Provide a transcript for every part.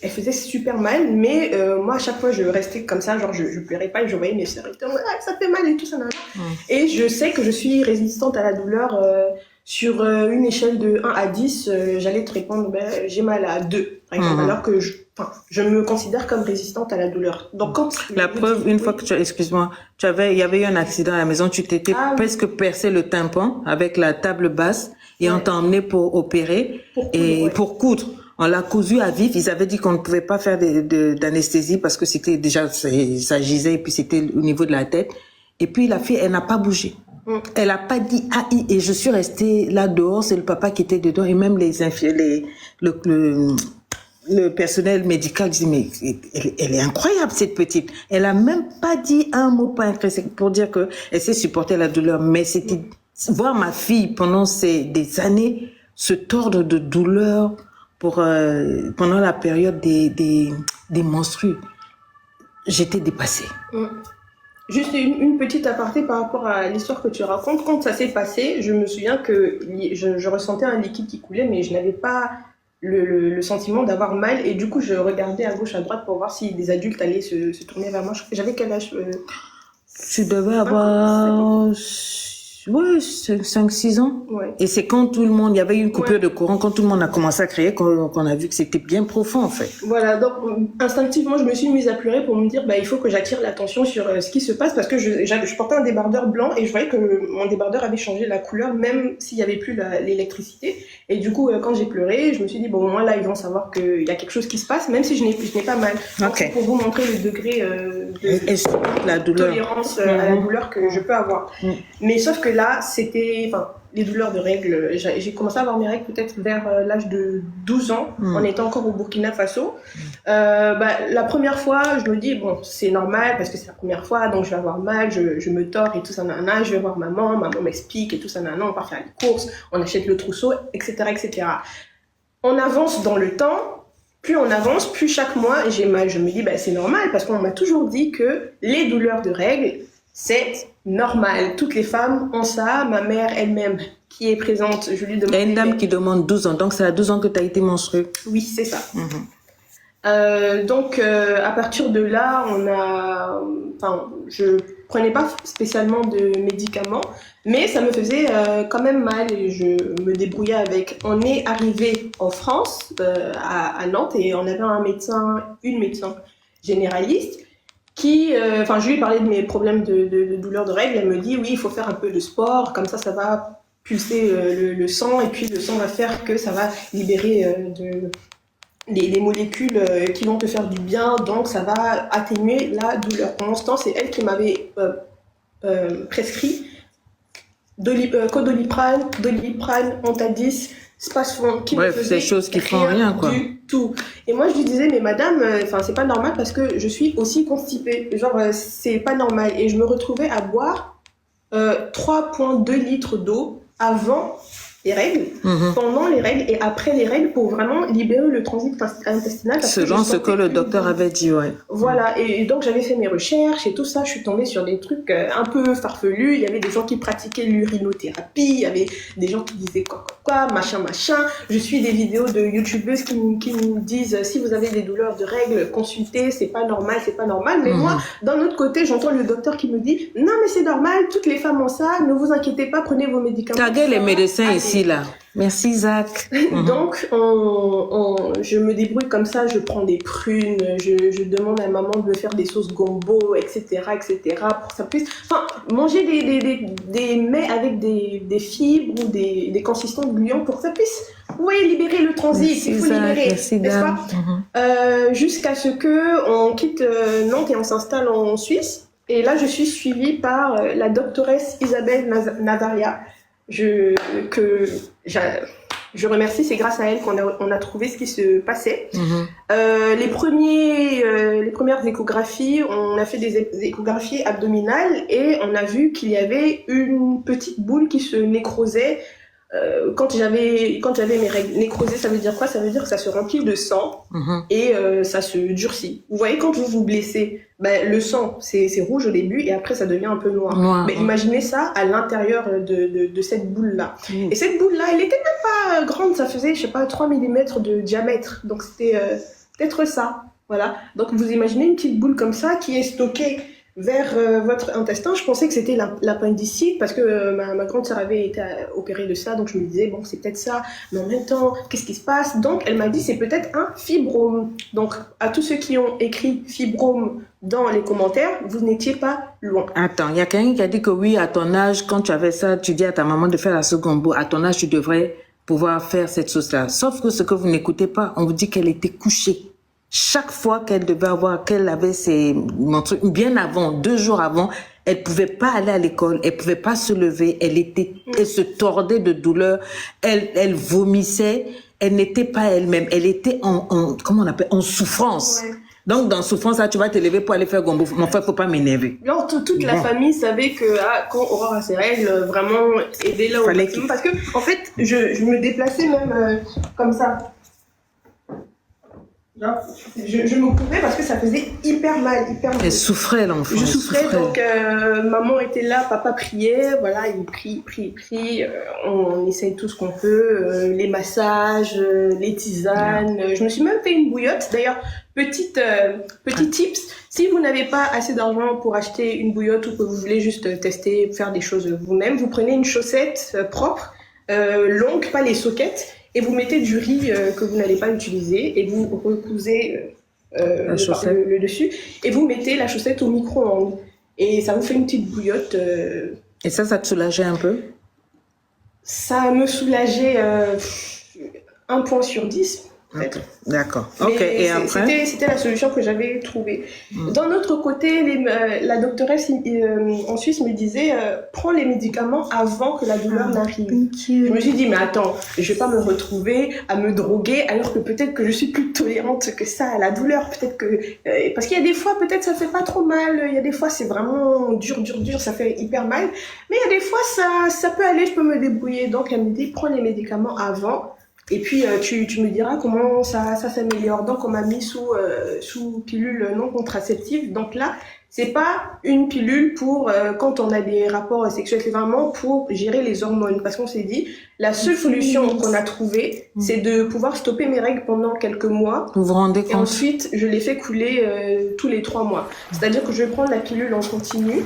elle faisait super mal, mais moi à chaque fois je restais comme ça, genre je pleurais pas et je voyais mes sœurs étaient ça fait mal et tout ça. Et je sais que je suis résistante à la douleur sur une échelle de 1 à 10, j'allais te répondre j'ai mal à 2 par exemple, alors que je me considère comme résistante à la douleur. Donc quand la preuve, une fois que excuse-moi, il y avait eu un accident à la maison, tu t'étais presque percé le tympan avec la table basse et on t'a emmené pour opérer pour coudre. On l'a cousu à vif. Ils avaient dit qu'on ne pouvait pas faire d'anesthésie parce que c'était déjà, ça gisait et puis c'était au niveau de la tête. Et puis la fille, elle n'a pas bougé. Elle a pas dit aïe et je suis restée là dehors. C'est le papa qui était dedans et même le personnel médical dit mais elle est incroyable cette petite. Elle a même pas dit un mot pas intéressé pour dire que elle sait supporter la douleur. Mais c'était voir ma fille pendant des années se tordre de douleur pendant la période des menstrues. J'étais dépassée. Juste une petite aparté par rapport à l'histoire que tu racontes. Quand ça s'est passé, je me souviens que je ressentais un liquide qui coulait, mais je n'avais pas le sentiment d'avoir mal. Et du coup, je regardais à gauche, à droite pour voir si des adultes allaient se tourner vers moi. J'avais quel âge Tu devais avoir... Ouais, 5-6 ans. Ouais. Et c'est quand tout le monde, il y avait eu une coupure de courant, quand tout le monde a commencé à crier, qu'on a vu que c'était bien profond, en fait. Voilà, donc instinctivement, je me suis mise à pleurer pour me dire, il faut que j'attire l'attention sur ce qui se passe, parce que je portais un débardeur blanc et je voyais que mon débardeur avait changé la couleur, même s'il n'y avait plus l'électricité. Et du coup, quand j'ai pleuré, je me suis dit, bon, au moins là, ils vont savoir qu'il y a quelque chose qui se passe, même si je n'ai pas mal. Donc, c'est pour vous montrer le degré de la douleur. Tolérance à la douleur que je peux avoir. Mais sauf que là, c'était les douleurs de règles. J'ai commencé à avoir mes règles peut-être vers l'âge de 12 ans. On était encore au Burkina Faso. La première fois, je me dis, bon, c'est normal parce que c'est la première fois, donc je vais avoir mal, je me tords et tout ça, je vais voir maman m'explique et tout ça, on part faire les courses, on achète le trousseau, etc., etc. On avance dans le temps. Plus on avance, plus chaque mois j'ai mal. Je me dis, c'est normal parce qu'on m'a toujours dit que les douleurs de règles, c'est normal. Toutes les femmes ont ça. Ma mère elle-même, qui est présente, je lui demande... Il y a une dame qui demande 12 ans. Donc, c'est à 12 ans que tu as été menstruée. Oui, c'est ça. Donc, à partir de là, je prenais pas spécialement de médicaments, mais ça me faisait quand même mal et je me débrouillais avec. On est arrivé en France, à Nantes, et on avait une médecin généraliste qui, je lui ai parlé de mes problèmes de douleurs de règles. Elle me dit oui, il faut faire un peu de sport, comme ça va pulser le sang, et puis le sang va faire que ça va libérer les molécules qui vont te faire du bien, donc ça va atténuer la douleur. Pendant ce temps, c'est elle qui m'avait prescrit Codoliprane, Doliprane, Antadis, Spasfon, qui me faisait des choses qui font rien, quoi. Du tout. Et moi, je lui disais, mais madame, c'est pas normal parce que je suis aussi constipée. Genre, c'est pas normal. Et je me retrouvais à boire 3,2 litres d'eau avant les règles, pendant les règles et après les règles pour vraiment libérer le transit intestinal. Selon ce que le docteur avait dit, ouais. Voilà, et donc j'avais fait mes recherches et tout ça, je suis tombée sur des trucs un peu farfelus. Il y avait des gens qui pratiquaient l'urinothérapie, il y avait des gens qui disaient quoi, machin. Je suis des vidéos de youtubeuses qui nous disent si vous avez des douleurs de règles, consultez, c'est pas normal. Mais moi, d'un autre côté, j'entends le docteur qui me dit non mais c'est normal, toutes les femmes ont ça, ne vous inquiétez pas, prenez vos médicaments. Taguez les médecins ici. Là. Merci Zach. Donc je me débrouille comme ça, je prends des prunes, je demande à maman de me faire des sauces gombo, etc. pour que ça puisse manger des mets avec des fibres ou des consistants gluants pour que ça puisse libérer le transit. Merci, il faut libérer, merci, n'est-ce pas jusqu'à ce que on quitte Nantes et on s'installe en Suisse. Et là je suis suivie par la doctoresse Isabelle Navaria. Je remercie, c'est grâce à elle qu'on a trouvé ce qui se passait. Les premières échographies, on a fait des échographies abdominales et on a vu qu'il y avait une petite boule qui se nécrosait quand j'avais mes règles. Nécroser, ça veut dire quoi? Ça veut dire que ça se remplit de sang et ça se durcit. Vous voyez, quand vous vous blessez, le sang, c'est rouge au début et après ça devient un peu noir. Mais imaginez ça à l'intérieur de cette boule-là. Et cette boule-là, elle était même pas grande, ça faisait, 3 mm de diamètre. Donc c'était peut-être ça. Voilà. Donc, vous imaginez une petite boule comme ça qui est stockée vers votre intestin. Je pensais que c'était l'appendicite parce que ma grande sœur avait été opérée de ça, donc je me disais bon c'est peut-être ça, mais en même temps qu'est-ce qui se passe? Donc elle m'a dit c'est peut-être un fibrome. Donc à tous ceux qui ont écrit fibrome dans les commentaires, vous n'étiez pas loin. Attends, il y a quelqu'un qui a dit que oui, à ton âge, quand tu avais ça, tu dis à ta maman de faire la seconde boue. À ton âge, tu devrais pouvoir faire cette sauce-là. Sauf que ce que vous n'écoutez pas, on vous dit qu'elle était couchée. Chaque fois qu'elle avait mon truc, bien avant, 2 jours avant, elle pouvait pas aller à l'école, elle pouvait pas se lever, elle se tordait de douleur, elle vomissait, elle n'était pas elle-même, elle était comment on appelle, en souffrance. Ouais. Donc, dans souffrance, là, tu vas te lever pour aller faire gombo. Mon frère, faut pas m'énerver. Alors, toute la famille savait que, quand Aurore a ses règles, vraiment, aider-la au maximum. Parce que, en fait, je me déplaçais même, comme ça. Je me couvrais parce que ça faisait hyper mal. Elle souffrait, l'enfant. Je souffrais, donc maman était là, papa priait, voilà, il prie. On essaye tout ce qu'on peut, les massages, les tisanes. Je me suis même fait une bouillotte. D'ailleurs, petit tips, si vous n'avez pas assez d'argent pour acheter une bouillotte ou que vous voulez juste tester, faire des choses vous-même, vous prenez une chaussette propre, longue, pas les soquettes, et vous mettez du riz que vous n'allez pas utiliser et vous recousez le dessus et vous mettez la chaussette au micro-ondes et ça vous fait une petite bouillotte. Et ça te soulageait un peu? Ça me soulageait 1 point sur 10. Okay. D'accord. Ok. Et après c'était la solution que j'avais trouvée. D'un autre côté, la doctoresse en Suisse me disait prends les médicaments avant que la douleur n'arrive. Je me suis dit mais attends, je vais pas me retrouver à me droguer alors que peut-être que je suis plus tolérante que ça à la douleur. Peut-être que parce qu'il y a des fois peut-être ça fait pas trop mal. Il y a des fois c'est vraiment dur, ça fait hyper mal. Mais il y a des fois ça peut aller, je peux me débrouiller. Donc elle me dit prends les médicaments avant. Et puis tu me diras comment ça s'améliore. Donc on m'a mis sous pilule non contraceptive. Donc là, c'est pas une pilule pour quand on a des rapports sexuels, c'est vraiment pour gérer les hormones. Parce qu'on s'est dit, la seule solution qu'on a trouvée, c'est de pouvoir stopper mes règles pendant quelques mois. Vous vous rendez compte? Et ensuite, je les fais couler tous les 3 mois. C'est-à-dire que je vais prendre la pilule en continu.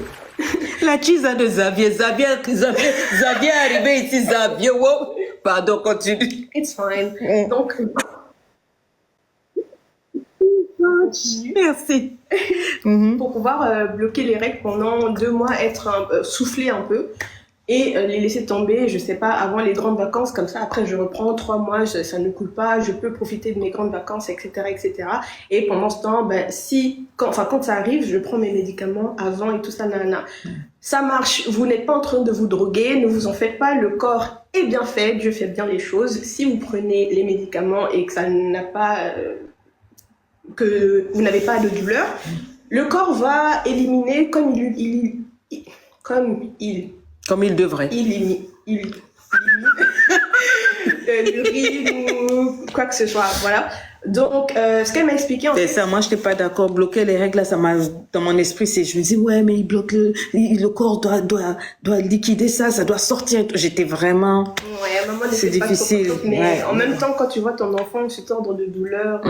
La chisa de Xavier est arrivé ici, Xavier, wow. Pardon, continue. It's fine. Donc, merci. Pour pouvoir bloquer les règles pendant 2 mois, souffler un peu et les laisser tomber, je sais pas, avant les grandes vacances, comme ça, après je reprends 3 mois, ça ne coule pas, je peux profiter de mes grandes vacances, etc., etc. Et pendant ce temps, quand ça arrive, je prends mes médicaments avant et tout ça, nanana. Ça marche, vous n'êtes pas en train de vous droguer, ne vous en faites pas, le corps est bien fait, Dieu fait bien les choses. Si vous prenez les médicaments et que ça n'a pas, que vous n'avez pas de douleur, le corps va éliminer comme il devrait. Il élimine l'urine ou quoi que ce soit, voilà. Donc, ce qu'elle m'a expliqué, c'est ça, moi je n'étais pas d'accord. Bloquer les règles, là, ça m'a, dans mon esprit, je me dis, ouais, mais il bloque le corps doit liquider ça doit sortir. J'étais vraiment. Ouais, maman, c'est difficile. Mais en même temps, quand tu vois ton enfant se tordre de douleur,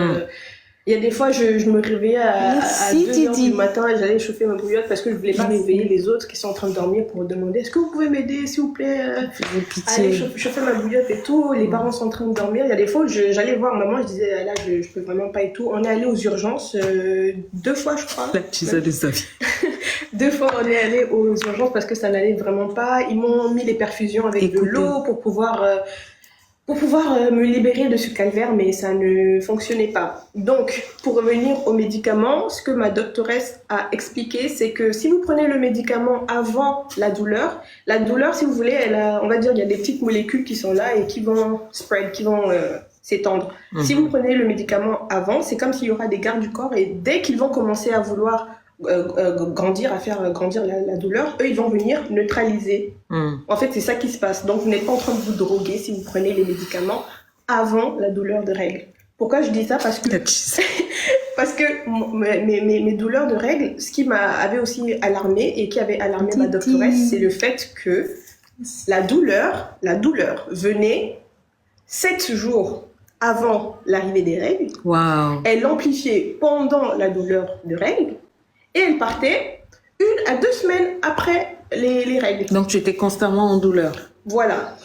il y a des fois, je me réveillais à 2h du matin et j'allais chauffer ma bouillotte parce que je voulais pas réveiller les autres qui sont en train de dormir pour demander est-ce que vous pouvez m'aider, s'il vous plaît, allez chauffer ma bouillotte et tout. Les parents sont en train de dormir. Il y a des fois où j'allais voir maman, je disais là, je peux vraiment pas et tout. On est allé aux urgences 2 fois, je crois. Tu sais de ça. 2 fois, on est allé aux urgences parce que ça n'allait vraiment pas. Ils m'ont mis les perfusions avec de l'eau pour pouvoir me libérer de ce calvaire, mais ça ne fonctionnait pas. Donc, pour revenir aux médicaments, ce que ma doctoresse a expliqué, c'est que si vous prenez le médicament avant la douleur, si vous voulez, on va dire, il y a des petites molécules qui sont là et qui vont s'étendre. Si vous prenez le médicament avant, c'est comme s'il y aura des gardes du corps et dès qu'ils vont commencer à vouloir à faire grandir la douleur, eux ils vont venir neutraliser. En fait c'est ça qui se passe. Donc vous n'êtes pas en train de vous droguer si vous prenez les médicaments avant la douleur de règles. Pourquoi je dis ça? Parce que mes douleurs de règles, ce qui m'avait aussi alarmée et qui avait alarmé ma doctoresse, c'est le fait que la douleur venait 7 jours avant l'arrivée des règles. Wow. Elle l'amplifiait pendant la douleur de règles. Et elle partait 1 à 2 semaines après les règles. Donc, tu étais constamment en douleur. Voilà.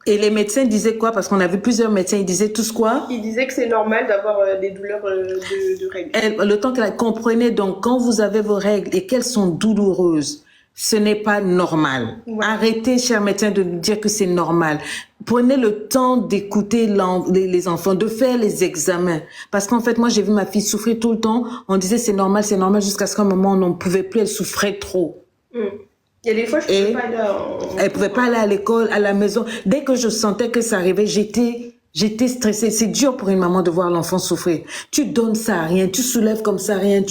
Et les médecins disaient quoi? Parce qu'on a vu plusieurs médecins, ils disaient tous quoi? Ils disaient que c'est normal d'avoir des douleurs de règles. Le temps qu'elle comprenait, donc, quand vous avez vos règles et qu'elles sont douloureuses, ce n'est pas normal. Ouais. Arrêtez, chers médecins, de nous dire que c'est normal. Prenez le temps d'écouter les enfants, de faire les examens. Parce qu'en fait, moi, j'ai vu ma fille souffrir tout le temps. On disait c'est normal, jusqu'à ce qu'à un moment, on n'en pouvait plus, elle souffrait trop. Il y a des fois, je pouvais pas aller elle pouvait pas aller à l'école, à la maison. Dès que je sentais que ça arrivait, j'étais stressée. C'est dur pour une maman de voir l'enfant souffrir. Tu donnes ça à rien, tu soulèves comme ça à rien,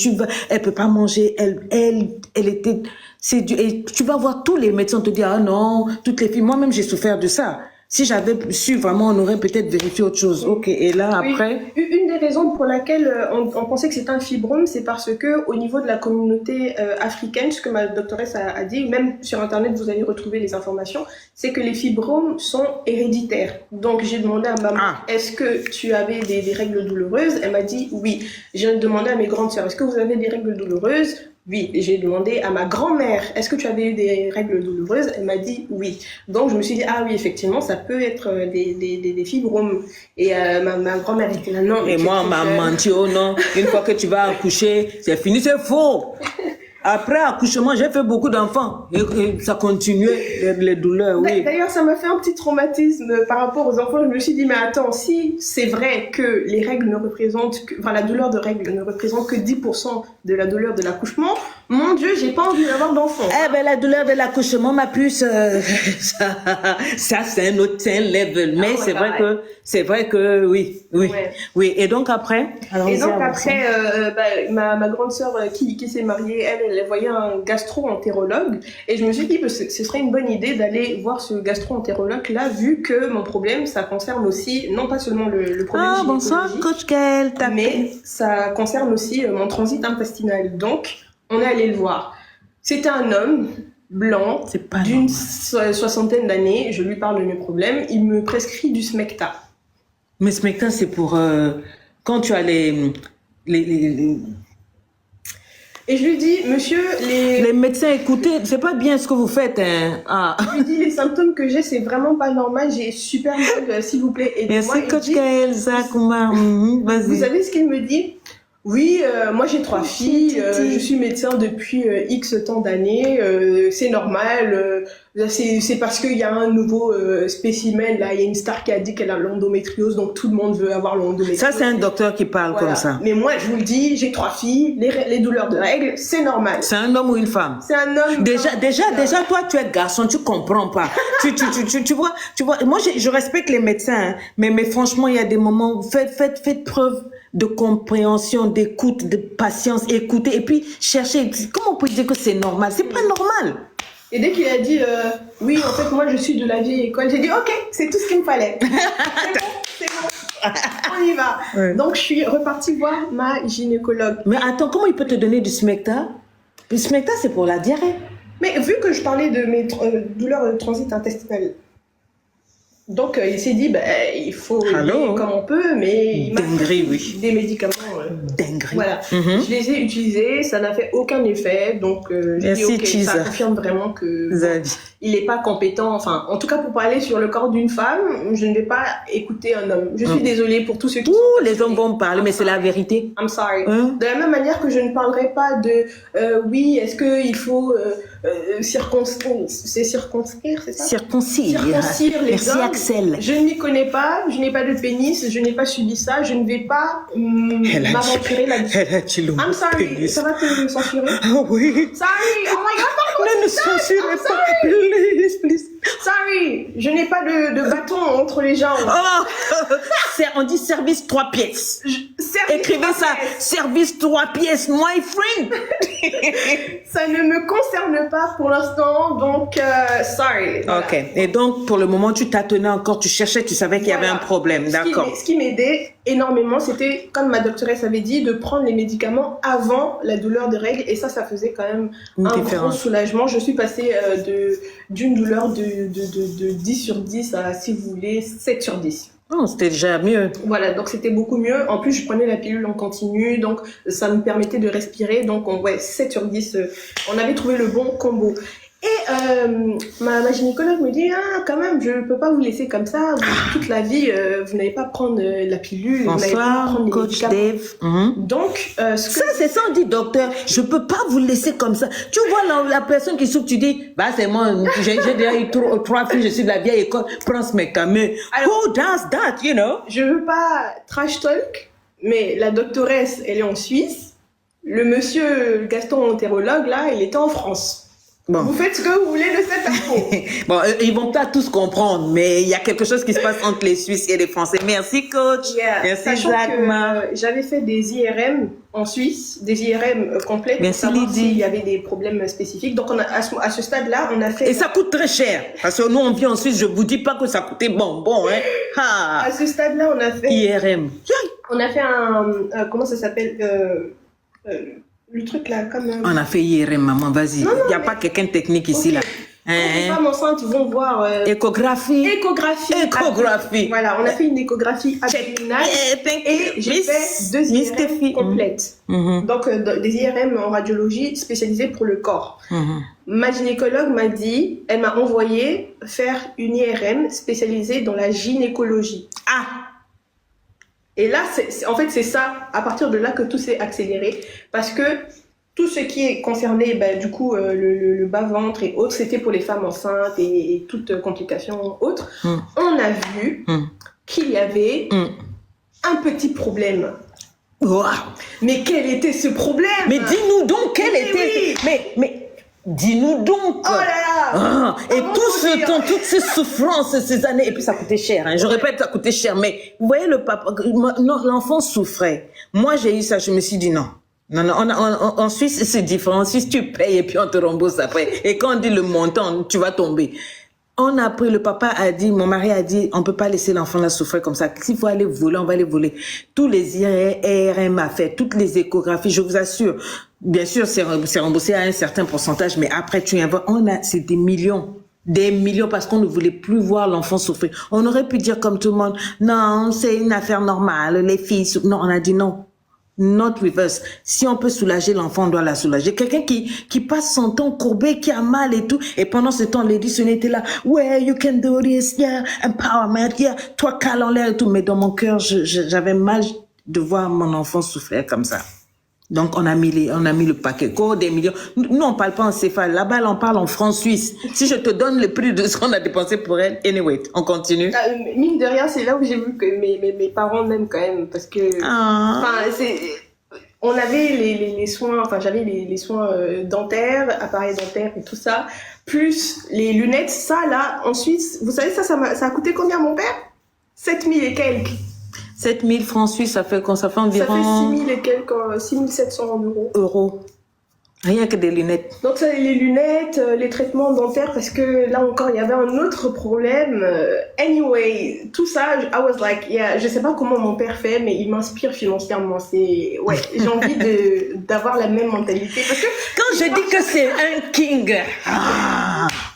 elle peut pas manger, elle était, c'est dur. Et tu vas voir tous les médecins te dire, ah non, toutes les filles, moi-même j'ai souffert de ça. Si j'avais su vraiment, on aurait peut-être vérifié autre chose. Ok, et là, après... Oui. Une des raisons pour laquelle on pensait que c'était un fibrome, c'est parce que au niveau de la communauté africaine, ce que ma doctoresse a dit, même sur Internet, vous allez retrouver les informations, c'est que les fibromes sont héréditaires. Donc, j'ai demandé à maman, est-ce que tu avais des règles douloureuses? Elle m'a dit oui. J'ai demandé à mes grandes sœurs, est-ce que vous avez des règles douloureuses? Oui. J'ai demandé à ma grand-mère, est-ce que tu avais eu des règles douloureuses? Elle m'a dit oui. Donc, je me suis dit, ah oui, effectivement, ça peut être des fibromes. Et ma grand-mère était là, non. Et moi, on m'a menti, oh non, une fois que tu vas accoucher, c'est fini, c'est faux. Après accouchement, j'ai fait beaucoup d'enfants et ça continuait, les douleurs, oui. D'ailleurs, ça m'a fait un petit traumatisme par rapport aux enfants. Je me suis dit, mais attends, si c'est vrai que les règles ne représentent que, la douleur de règles ne représente que 10% de la douleur de l'accouchement, mon Dieu, j'ai pas envie d'avoir d'enfants. Eh ben, la douleur de l'accouchement, ma puce, ça c'est un autre level. Mais c'est vrai que, oui. Ouais. Oui. Et donc après? Ma grande sœur qui s'est mariée, elle voyait un gastro-entérologue et je me suis dit que ce serait une bonne idée d'aller voir ce gastro-entérologue là, vu que mon problème, ça concerne aussi, non pas seulement le problème gynécologique, bonsoir, coach Gaël, mais ça concerne aussi mon transit intestinal. Donc, on est allé le voir. C'était un homme blanc d'une soixantaine d'années, je lui parle de mes problèmes, il me prescrit du Smecta. Mais Smecta, c'est pour quand tu as les... Et je lui dis, monsieur, les médecins, écoutez, c'est pas bien ce que vous faites, hein. Je lui dis, les symptômes que j'ai, c'est vraiment pas normal, j'ai super mal, s'il vous plaît, aidez-moi. Merci, coach Gaël, vas-y. Vous savez ce qu'il me dit? Oui, moi j'ai 3 filles, je suis médecin depuis X temps d'années, c'est normal, c'est parce qu'il y a un nouveau spécimen, là, il y a une star qui a dit qu'elle a l'endométriose, donc tout le monde veut avoir l'endométriose. Ça, c'est un docteur qui parle comme ça. Mais moi, je vous le dis, j'ai 3 filles, les douleurs de règles, c'est normal. C'est un homme ou une femme? C'est un homme. Déjà, toi, tu es garçon, tu comprends pas. tu vois, moi, je respecte les médecins, hein, mais franchement, il y a des moments, faites preuve de compréhension, d'écoute, de patience, écoutez, et puis cherchez. Comment on peut dire que c'est normal? C'est pas normal. Et dès qu'il a dit, oui, en fait, moi, je suis de la vieille école, j'ai dit, ok, c'est tout ce qu'il me fallait. c'est bon, on y va. Ouais. Donc, je suis repartie voir ma gynécologue. Mais attends, comment il peut te donner du Smecta? Le Smecta, c'est pour la diarrhée. Mais vu que je parlais de mes douleurs de transit intestinal, donc il s'est dit, il faut aider comme on peut, mais il m'a fait des médicaments. Dinguerie. Voilà. Je les ai utilisés, ça n'a fait aucun effet, donc j'ai dit ok, ça confirme vraiment que il n'est pas compétent. Enfin, en tout cas pour parler sur le corps d'une femme, je ne vais pas écouter un homme. Je suis désolée pour tous ceux qui. Les hommes vont parler, mais c'est la vérité. I'm sorry. De la même manière que je ne parlerai pas de oui, est-ce que il faut circoncire, c'est ça? Circoncire les Merci hommes. Axel. Je ne m'y connais pas, je n'ai pas de pénis, je n'ai pas subi ça, je ne vais pas m'aventurer là-dessus. I'm sorry, ça va te censurer? Oh oui. Sorry, oh my god, ne nous censurez pas, please. Sorry, je n'ai pas de bâton entre les jambes. On dit service 3 pièces. Écrivez ça, service 3 pièces, my friend. Ça ne me concerne pas pour l'instant, donc sorry. Voilà. Ok, et donc pour le moment tu tâtonnais encore, tu cherchais, tu savais qu'il y avait un problème, d'accord. Ce qui m'aidait énormément, c'était, comme ma doctoresse avait dit, de prendre les médicaments avant la douleur des règles, et ça faisait quand même un gros soulagement. Je suis passée d'une douleur de 10 sur 10 à, si vous voulez, 7 sur 10. Oh, c'était déjà mieux. Voilà, donc c'était beaucoup mieux. En plus, je prenais la pilule en continu, donc ça me permettait de respirer. Donc, 7 sur 10, on avait trouvé le bon combo. Et ma gynécologue me dit, quand même, je ne peux pas vous laisser comme ça. Toute la vie, vous n'allez pas prendre la pilule. Bonsoir, coach Dave. Donc, ça, c'est ça, on dit, docteur, je ne peux pas vous laisser comme ça. Tu vois la personne qui souffre, tu dis, bah, c'est moi, j'ai déjà eu 3 filles, je suis de la vieille école, prends ce médicament. Who does that, you know? Je ne veux pas trash talk, mais la doctoresse, elle est en Suisse. Le monsieur, le gastroentérologue, là, il était en France. Bon. Vous faites ce que vous voulez de cette info. Bon, ils vont pas tous comprendre, mais il y a quelque chose qui se passe entre les Suisses et les Français. Merci, coach. Yeah. Merci, Jacques. J'avais fait des IRM en Suisse, des IRM complètes. Merci, Lydie. Il y avait des problèmes spécifiques. Donc, à ce stade-là, on a fait... Et ça coûte très cher. Parce que nous, on vit en Suisse, je vous dis pas que ça coûtait bonbon, hein. À ce stade-là, on a fait... IRM. On a fait comment ça s'appelle le truc là, comme... On a fait IRM, maman, vas-y. Il n'y a pas quelqu'un de technique ici, là. Les femmes enceintes vont voir... Échographie. Voilà, on a fait une échographie abdominale et j'ai fait 2 IRM complètes. Donc, des IRM en radiologie spécialisées pour le corps. Ma gynécologue m'a dit, elle m'a envoyé faire une IRM spécialisée dans la gynécologie. Et là, en fait, c'est ça, à partir de là que tout s'est accéléré. Parce que tout ce qui est concerné, du coup, le bas-ventre et autres, c'était pour les femmes enceintes et toutes complications autres. On a vu qu'il y avait un petit problème. Wow. Mais quel était ce problème? Mais dis-nous donc, quel était... Oui. Mais dis-nous donc. Oh là là. Et tout ce temps, toutes ces souffrances, ces années, et puis ça coûtait cher. Je répète, ça coûtait cher. Mais vous voyez, l'enfant souffrait. Moi, j'ai eu ça, je me suis dit non. En Suisse, c'est différent. En Suisse, tu payes et puis on te rembourse après. Et quand on dit le montant, tu vas tomber. On a pris, le papa a dit, mon mari a dit, on peut pas laisser l'enfant là souffrir comme ça. S'il faut aller voler, on va aller voler. Tous les IRM a fait, toutes les échographies, je vous assure. Bien sûr, c'est remboursé à un certain pourcentage, mais après, c'est des millions. Des millions parce qu'on ne voulait plus voir l'enfant souffrir. On aurait pu dire comme tout le monde, non, c'est une affaire normale, les filles souffrent. Non, on a dit non. Not reverse. Si on peut soulager l'enfant, on doit la soulager. Quelqu'un qui passe son temps courbé, qui a mal et tout, et pendant ce temps, l'édition était là, ouais, you can do this, yeah, empowerment, yeah, toi cale en l'air et tout. Mais dans mon cœur, j'avais mal de voir mon enfant souffrir comme ça. Donc, on a mis le paquet, des millions. Nous, on parle pas en céphale. Là-bas, on parle en francs suisses. Si je te donne le prix de ce qu'on a dépensé pour elle, anyway, on continue. Mine de rien, c'est là où j'ai vu que mes parents m'aiment quand même, parce que, on avait les soins, j'avais les soins dentaires, appareils dentaires et tout ça, plus les lunettes. Ça, là, en Suisse, vous savez, ça a coûté combien à mon père? 7 000 et quelques. 7 000 francs suisses, ça fait environ... Ça fait 6 000 et quelques, 6 700 euros. Rien que des lunettes. Donc ça, les lunettes, les traitements dentaires, parce que là encore, il y avait un autre problème. Anyway, tout ça, I was like, yeah, je sais pas comment mon père fait, mais il m'inspire financièrement. J'ai envie d'avoir la même mentalité. Parce que quand je dis que c'est un king...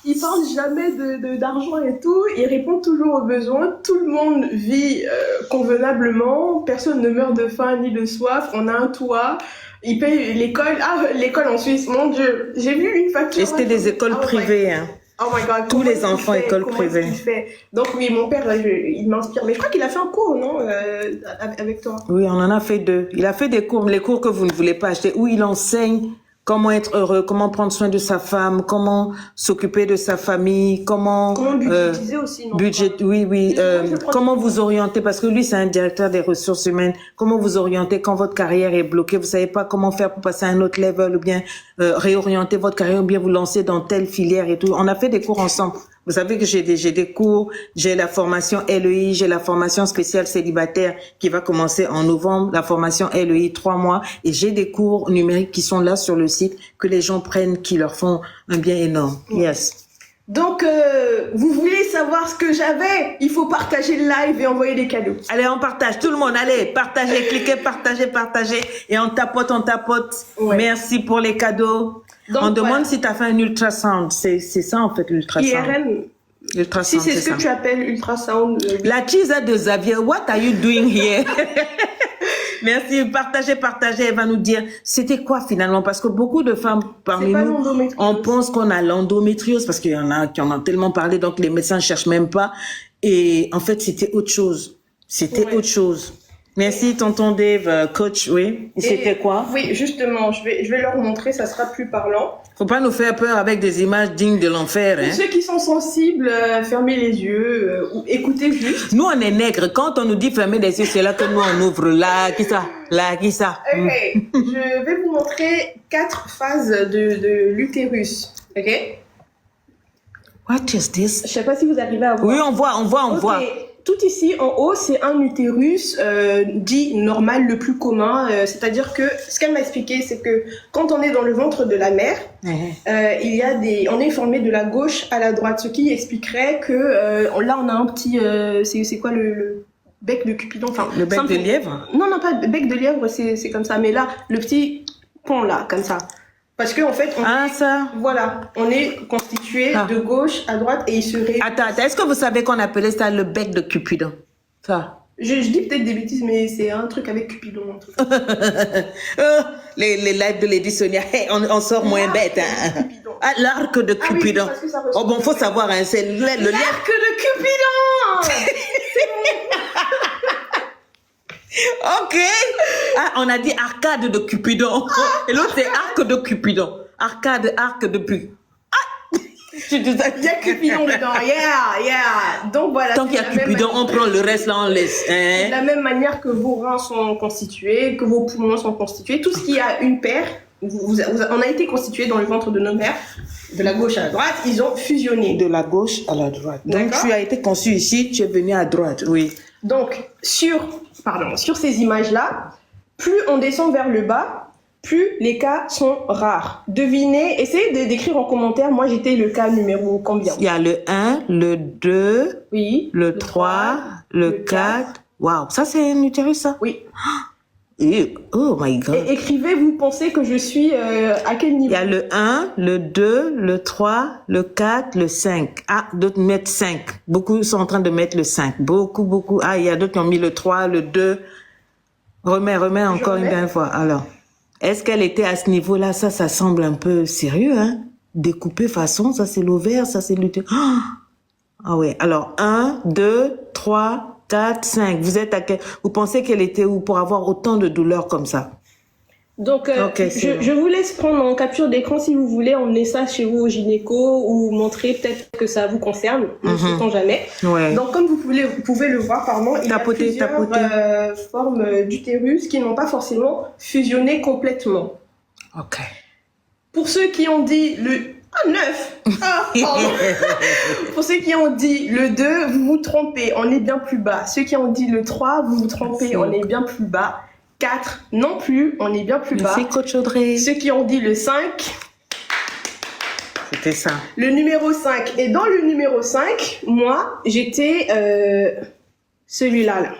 Il parle jamais d'argent et tout, il répond toujours aux besoins, tout le monde vit convenablement, personne ne meurt de faim ni de soif, on a un toit, il paye l'école, l'école en Suisse, mon Dieu, j'ai vu une facture. Et c'était des écoles privées, hein. Oh my God. Tous les enfants écoles privées. Donc oui, mon père, il m'inspire, mais je crois qu'il a fait un cours, non, avec toi? Oui, on en a fait 2. Il a fait des cours, les cours que vous ne voulez pas acheter, où il enseigne comment être heureux, comment prendre soin de sa femme, comment s'occuper de sa famille, comment budgétiser aussi, non? Oui. Comment vous orienter, parce que lui, c'est un directeur des ressources humaines. Comment vous orienter quand votre carrière est bloquée, vous savez pas comment faire pour passer à un autre level, ou bien réorienter votre carrière, ou bien vous lancer dans telle filière et tout. On a fait des cours ensemble. Vous savez que j'ai des cours, j'ai la formation LEI, j'ai la formation spéciale célibataire qui va commencer en novembre, la formation LEI 3 mois, et j'ai des cours numériques qui sont là sur le site que les gens prennent, qui leur font un bien énorme. Yes. Donc, vous voulez savoir ce que j'avais? Il faut partager le live et envoyer des cadeaux. Allez, on partage, tout le monde, allez, partagez, cliquez, partagez, et on tapote. Ouais. Merci pour les cadeaux. Donc, on demande si tu as fait un ultrasound. C'est ça, en fait, l'ultrasound. IRM, Ultrasound, si c'est ce que tu appelles ultrasound. La Chisa de Xavier, what are you doing here? Merci, partagez. Elle va nous dire, c'était quoi finalement? Parce que beaucoup de femmes parmi nous, on pense qu'on a l'endométriose parce qu'il y en a qui en ont tellement parlé, donc les médecins ne cherchent même pas. Et en fait, c'était autre chose. Autre chose. Merci, tonton Dave, coach, oui. Et c'était quoi? Oui, justement, je vais leur montrer, ça sera plus parlant. Faut pas nous faire peur avec des images dignes de l'enfer. Pour ceux qui sont sensibles, fermez les yeux ou écoutez juste. Nous, on est nègres. Quand on nous dit fermer les yeux, c'est là que nous, on ouvre. Là, qui ça? Ok, je vais vous montrer 4 phases de l'utérus. Ok? What is this? Je sais pas si vous arrivez à voir. Oui, on voit. Tout ici en haut, c'est un utérus dit normal, le plus commun. C'est-à-dire que ce qu'elle m'a expliqué, c'est que quand on est dans le ventre de la mère, on est formé de la gauche à la droite, ce qui expliquerait que là on a un petit, c'est quoi le bec de Cupidon, enfin le bec de lièvre. Non, pas bec de lièvre, c'est comme ça. Mais là, le petit pont là, comme ça. Parce que en fait, on est constitué de gauche à droite et il serait. Attends, est-ce que vous savez qu'on appelait ça le bec de Cupidon? Ça. Je dis peut-être des bêtises, mais c'est un truc avec Cupidon. Un truc. Les lives de Lady Sonia, on sort moins bête. Hein. L'arc de Cupidon. Oh bon, faut savoir, hein, c'est l'arc de Cupidon. Ok. On a dit arcade de Cupidon. Et l'autre c'est arc de Cupidon. Arc de pu. Il y a Cupidon dedans. Yeah. Donc voilà. Tant qu'il y a Cupidon, on prend le reste là, on laisse. Hein? De la même manière que vos reins sont constitués, que vos poumons sont constitués, tout ce qui a une paire, on a été constitué dans le ventre de nos mères, de la gauche à la droite, ils ont fusionné. De la gauche à la droite. Donc tu as été conçu ici, tu es venu à droite, oui. Donc sur ces images-là, plus on descend vers le bas, plus les cas sont rares. Devinez, essayez de décrire en commentaire, moi j'étais le cas numéro combien? Il y a le 1, le 2, oui, le 3, le 4. Waouh, ça c'est un utérus ça? Oui. Oh my God. Et écrivez, vous pensez que je suis à quel niveau? Il y a le 1, le 2, le 3, le 4, le 5. Ah, d'autres mettent 5. Beaucoup sont en train de mettre le 5. Beaucoup. Ah, il y a d'autres qui ont mis le 3, le 2. Remets encore une dernière fois. Alors, est-ce qu'elle était à ce niveau-là? Ça semble un peu sérieux, hein? Découpé façon, ça c'est l'ovaire, ça c'est l'utérus. Ah ouais, alors 1, 2, 3, 4, 5. Vous pensez qu'elle était où pour avoir autant de douleurs comme ça? Donc, je vous laisse prendre en capture d'écran si vous voulez emmener ça chez vous au gynéco ou montrer peut-être que ça vous concerne, ne sait-on jamais. Ouais. Donc, comme vous pouvez le voir, il y a plusieurs formes d'utérus qui n'ont pas forcément fusionné complètement. Ok. Pour ceux qui ont dit le 9. Pour ceux qui ont dit le 2, vous vous trompez, on est bien plus bas. Ceux qui ont dit le 3, vous vous trompez, on est bien plus bas. 4, non plus, on est bien plus bas. Merci, Coach Audrey. Ceux qui ont dit le 5. C'était ça. Le numéro 5. Et dans le numéro 5, moi, j'étais celui-là. Là.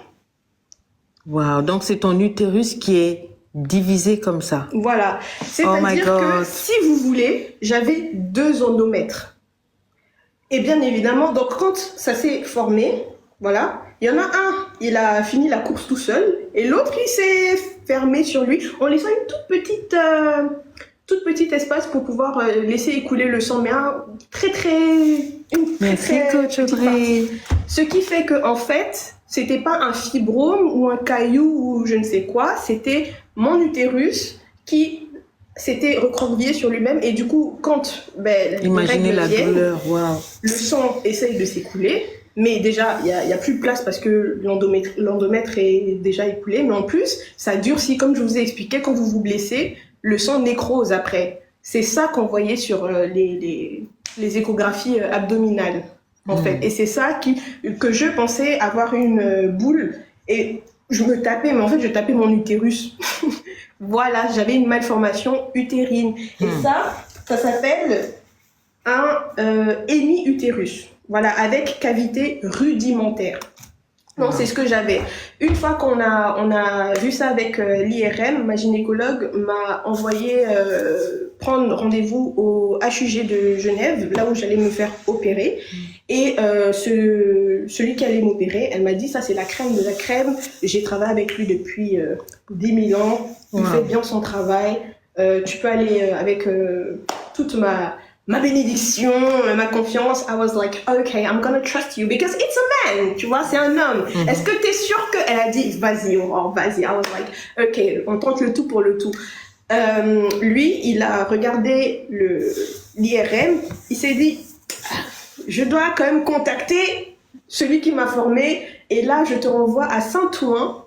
Wow, donc c'est ton utérus qui est divisé comme ça. Voilà. C'est-à-dire que si vous voulez, j'avais 2 endomètres. Et bien évidemment, donc quand ça s'est formé, voilà, il y en a un, il a fini la course tout seul, et l'autre, il s'est fermé sur lui, en laissant une toute petite espace pour pouvoir laisser écouler le sang, mais Merci, Coach Audrey. Ce qui fait que en fait, c'était pas un fibrome ou un caillou ou je ne sais quoi, c'était mon utérus qui s'était recroquevillé sur lui-même, et du coup, quand imaginez la douleur, wow. Le sang essaye de s'écouler. Mais déjà, il y a plus de place parce que l'endomètre est déjà écoulé. Mais en plus, ça durcit. Comme je vous ai expliqué, quand vous vous blessez, le sang nécrose après. C'est ça qu'on voyait sur les échographies abdominales, en fait. Et c'est ça que je pensais avoir une boule. Et je me tapais, mais en fait, je tapais mon utérus. Voilà, j'avais une malformation utérine. Et ça s'appelle un hémi-utérus. Voilà, avec cavité rudimentaire. Non, c'est ce que j'avais. Une fois qu'on a vu ça avec l'IRM, ma gynécologue m'a envoyé prendre rendez-vous au HUG de Genève, là où j'allais me faire opérer. Et celui qui allait m'opérer, elle m'a dit, ça c'est la crème de la crème. J'ai travaillé avec lui depuis 10 000 ans. Il fait bien son travail. Tu peux aller avec toute ma bénédiction, ma confiance. I was like, okay, I'm gonna trust you because it's a man. Tu vois, c'est un homme. Est-ce que t'es sûre que... Elle a dit, vas-y, Aurore, vas-y. I was like, okay, on tente le tout pour le tout. Lui, il a regardé l'IRM. Il s'est dit, je dois quand même contacter celui qui m'a formé. Et là, je te renvoie à Saint-Ouen.